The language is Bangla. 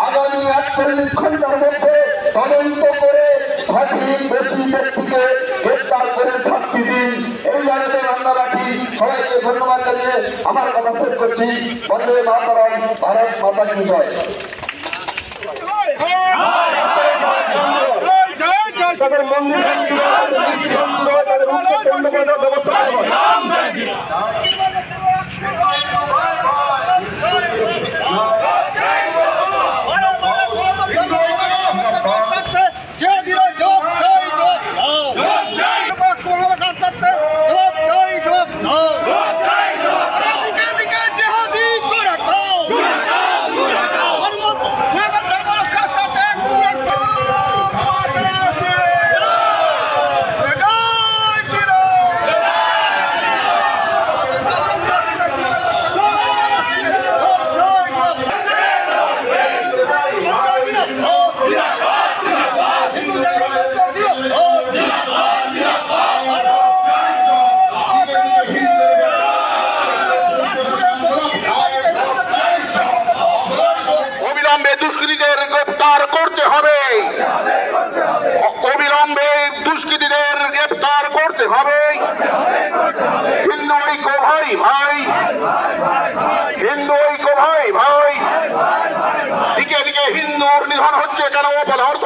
আগামী 48 ঘন্টার মধ্যে তদন্ত করে সঠিক দোষী ব্যক্তিকে গ্রেপ্তার করে শাস্তি দিন। এই আবেদন আমরা রাখি। সবাইকে ধন্যবাদ জানিয়ে আমার কথা শেষ করছি। বন্দে মাতরম, ভারত মাতা কি জয়। দুষ্কৃতীদের গ্রেপ্তার করতে হবে, অবিলম্বে দুষ্কৃতীদের গ্রেপ্তার করতে হবে। হিন্দু ঐক্য ভাই ভাই, হিন্দু ঐক্য ভাই ভাই। দিকে দিকে হিন্দুর নিধন হচ্ছে কেন? অপদার্থ